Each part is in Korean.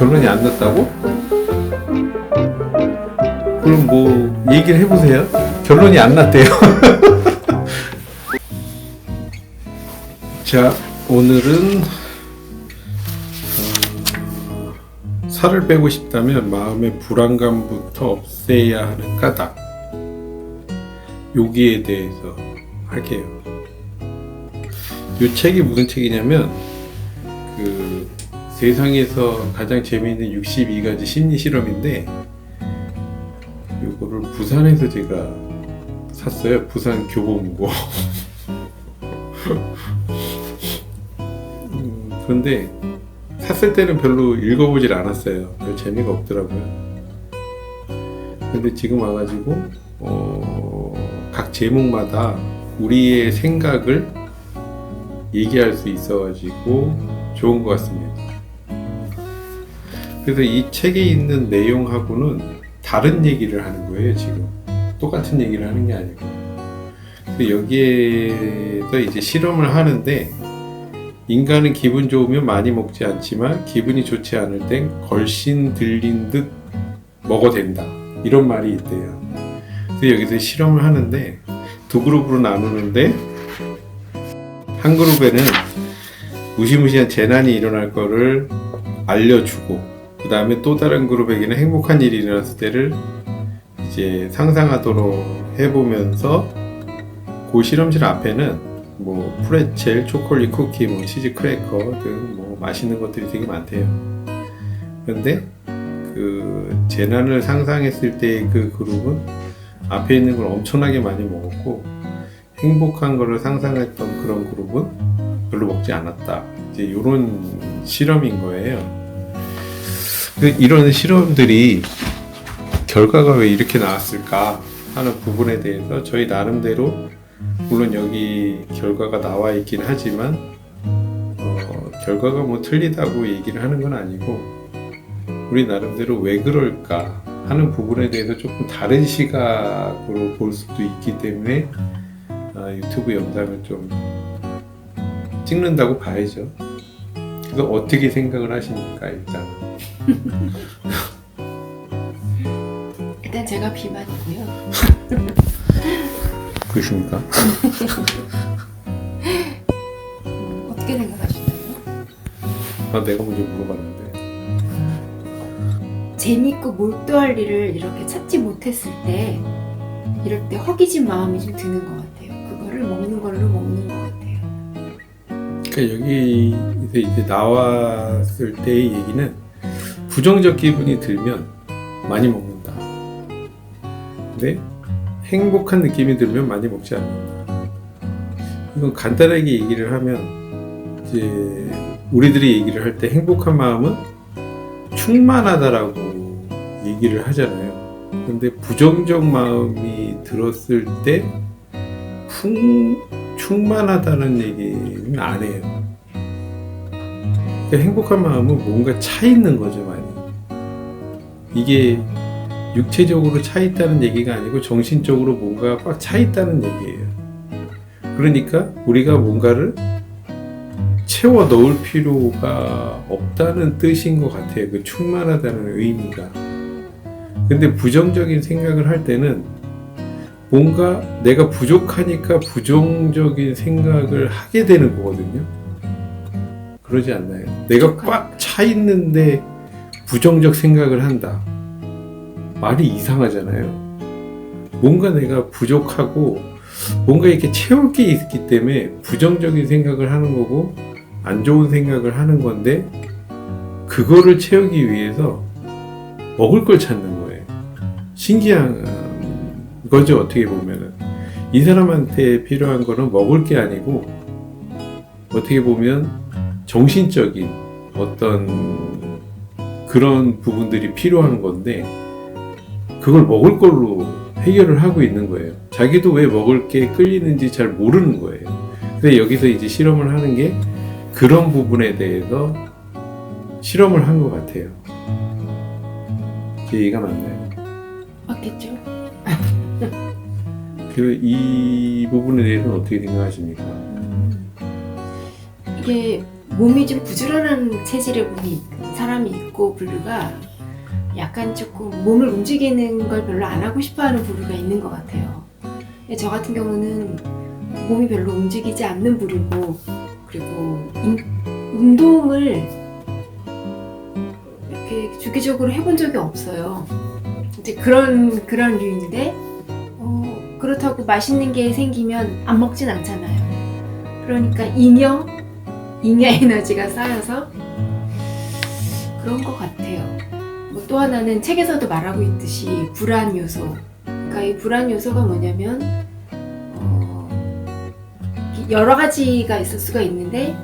결론이 안 났다고? 그럼 뭐 얘기를 해보세요. 결론이 안 났대요. 자, 오늘은 살을 빼고 싶다면 마음의 불안감부터 없애야 하는 까닭, 여기에 대해서 할게요. 이 책이 무슨 책이냐면 그 세상에서 가장 재미있는 62가지 심리 실험인데, 이거를 부산에서 제가 샀어요. 부산 교보문고. 그런데 샀을 때는 별로 읽어보질 않았어요. 별 재미가 없더라고요. 근데 지금 와가지고 각 제목마다 우리의 생각을 얘기할 수 있어가지고 좋은 것 같습니다. 그래서 이 책에 있는 내용하고는 다른 얘기를 하는 거예요. 지금 똑같은 얘기를 하는 게 아니고. 여기에서 이제 실험을 하는데, 인간은 기분 좋으면 많이 먹지 않지만 기분이 좋지 않을 땐 걸신 들린 듯 먹어댄다, 이런 말이 있대요. 그래서 여기서 실험을 하는데 두 그룹으로 나누는데, 한 그룹에는 무시무시한 재난이 일어날 거를 알려주고, 그 다음에 또 다른 그룹에게는 행복한 일이 일어났을 때를 이제 상상하도록 해보면서, 그 실험실 앞에는 뭐 프레첼, 초콜릿 쿠키, 뭐 치즈 크래커 등 뭐 맛있는 것들이 되게 많대요. 그런데 그 재난을 상상했을 때의 그 그룹은 앞에 있는 걸 엄청나게 많이 먹었고, 행복한 거를 상상했던 그런 그룹은 별로 먹지 않았다. 이제 이런 실험인 거예요. 이런 실험들이 결과가 왜 이렇게 나왔을까 하는 부분에 대해서 저희 나름대로, 물론 여기 결과가 나와 있긴 하지만 결과가 뭐 틀리다고 얘기를 하는 건 아니고, 우리 나름대로 왜 그럴까 하는 부분에 대해서 조금 다른 시각으로 볼 수도 있기 때문에 유튜브 영상을 좀 찍는다고 봐야죠. 그래서 어떻게 생각을 하십니까? 일단 일단 제가 비만이고요. 그렇습니까? 어떻게 생각하시나요? 내가 먼저 물어봤는데. 재밌고 몰두할 일을 이렇게 찾지 못했을 때, 이럴 때 허기진 마음이 좀 드는 것 같아요. 그거를 먹는 걸로 먹는 것 같아요. 그러니까 여기서 이제 나왔을 때의 얘기는, 부정적 기분이 들면 많이 먹는다. 근데 행복한 느낌이 들면 많이 먹지 않는다. 이건 간단하게 얘기를 하면, 이제 우리들이 얘기를 할 때 행복한 마음은 충만하다라고 얘기를 하잖아요. 근데 부정적 마음이 들었을 때 충만하다는 얘기는 안 해요. 그러니까 행복한 마음은 뭔가 차 있는 거죠, 많이. 이게 육체적으로 차 있다는 얘기가 아니고 정신적으로 뭔가 꽉 차 있다는 얘기예요. 그러니까 우리가 뭔가를 채워 넣을 필요가 없다는 뜻인 것 같아요. 그 충만하다는 의미가. 근데 부정적인 생각을 할 때는 뭔가 내가 부족하니까 부정적인 생각을 하게 되는 거거든요. 그러지 않나요? 내가 꽉 차 있는데 부정적 생각을 한다. 말이 이상하잖아요. 뭔가 내가 부족하고 뭔가 이렇게 채울 게 있기 때문에 부정적인 생각을 하는 거고, 안 좋은 생각을 하는 건데, 그거를 채우기 위해서 먹을 걸 찾는 거예요. 신기한 거죠, 어떻게 보면은. 이 사람한테 필요한 거는 먹을 게 아니고, 어떻게 보면 정신적인 어떤 그런 부분들이 필요한 건데, 그걸 먹을 걸로 해결을 하고 있는 거예요. 자기도 왜 먹을 게 끌리는지 잘 모르는 거예요. 근데 여기서 이제 실험을 하는 게 그런 부분에 대해서 실험을 한 것 같아요. 제 얘기가 맞나요? 맞겠죠? 이 부분에 대해서는 어떻게 생각하십니까? 이게 몸이 좀 부지런한 체질의 분이 사람이 사람이 있고 부류가 약간 조금 몸을 움직이는 걸 별로 안 하고 싶어하는 부류가 있는 것 같아요. 근데 저 같은 경우는 몸이 별로 움직이지 않는 부류고, 그리고 운동을 이렇게 주기적으로 해본 적이 없어요. 이제 그런 류인데 그렇다고 맛있는 게 생기면 안 먹진 않잖아요. 그러니까 잉여 에너지가 쌓여서 그런 것 같아요. 뭐 또 하나는 책에서도 말하고 있듯이 불안 요소. 그러니까 이 불안 요소가 뭐냐면 여러 가지가 있을 수가 있는데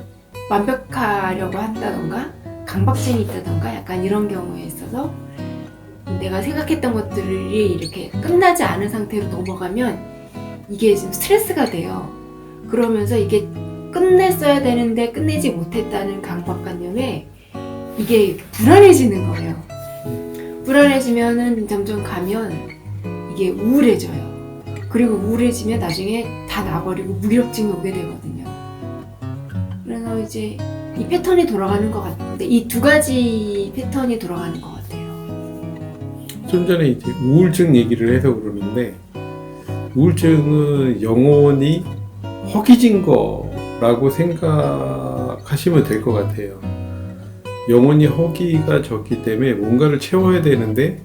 완벽하려고 한다던가 강박증이 있다던가 약간 이런 경우에 있어서 내가 생각했던 것들이 이렇게 끝나지 않은 상태로 넘어가면 이게 좀 스트레스가 돼요. 그러면서 이게 끝냈어야 되는데 끝내지 못했다는 강박관념에 이게 불안해지는 거예요. 불안해지면은 점점 가면 이게 우울해져요. 그리고 우울해지면 나중에 다 나버리고 무기력증이 오게 되거든요. 그래서 이제 이 패턴이 돌아가는 것 같은데 이 두 가지 패턴이 돌아가는 것 같아요. 좀 전에 이제 우울증 얘기를 해서 그러는데, 우울증은 영원히 허기진 거라고 생각하시면 될 것 같아요. 영원히 허기가 졌기 때문에 뭔가를 채워야 되는데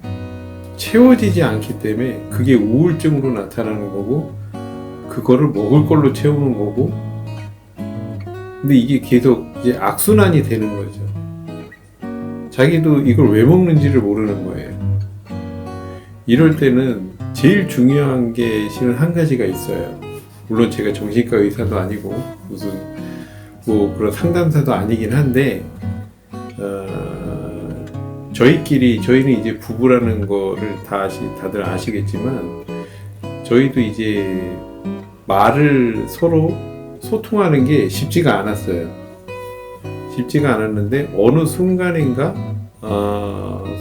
채워지지 않기 때문에 그게 우울증으로 나타나는 거고, 그거를 먹을 걸로 채우는 거고, 근데 이게 계속 이제 악순환이 되는 거죠. 자기도 이걸 왜 먹는지를 모르는 거예요. 이럴 때는 제일 중요한 게 실은 한 가지가 있어요. 물론 제가 정신과 의사도 아니고 무슨 뭐 그런 상담사도 아니긴 한데, 저희는 이제 부부라는 거를 다들 아시겠지만, 저희도 이제 말을 서로 소통하는 게 쉽지가 않았어요. 쉽지가 않았는데 어느 순간인가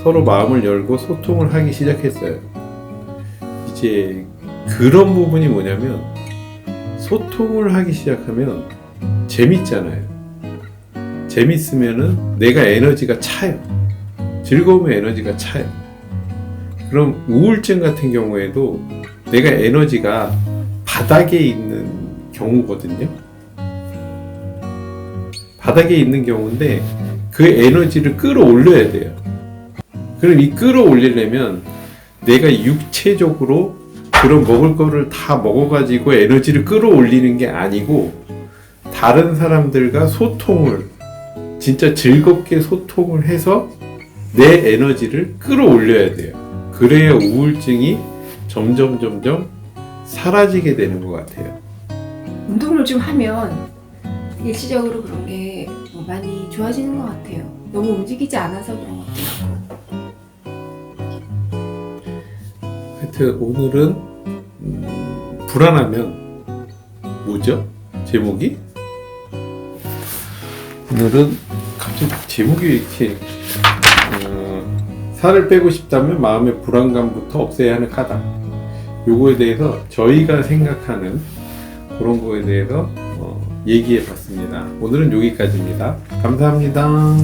서로 마음을 열고 소통을 하기 시작했어요. 이제 그런 부분이 뭐냐면, 소통을 하기 시작하면 재밌잖아요. 재밌으면은 내가 에너지가 차요. 즐거움의 에너지가 차요. 그럼 우울증 같은 경우에도 내가 에너지가 바닥에 있는 경우거든요. 바닥에 있는 경우인데 그 에너지를 끌어올려야 돼요. 그럼 이 끌어올리려면 내가 육체적으로 그런 먹을 거를 다 먹어가지고 에너지를 끌어올리는 게 아니고, 다른 사람들과 소통을 진짜 즐겁게 소통을 해서 내 에너지를 끌어올려야 돼요. 그래야 우울증이 점점 사라지게 되는 것 같아요. 운동을 좀 하면 일시적으로 그런 게 많이 좋아지는 것 같아요. 너무 움직이지 않아서 그런 것도 있고. 하여튼 오늘은 불안하면 뭐죠? 제목이? 오늘은 갑자기 제목이 이렇게 살을 빼고 싶다면 마음의 불안감부터 없애야 하는 까닭, 요거에 대해서 저희가 생각하는 그런 거에 대해서 얘기해 봤습니다. 오늘은 여기까지입니다. 감사합니다.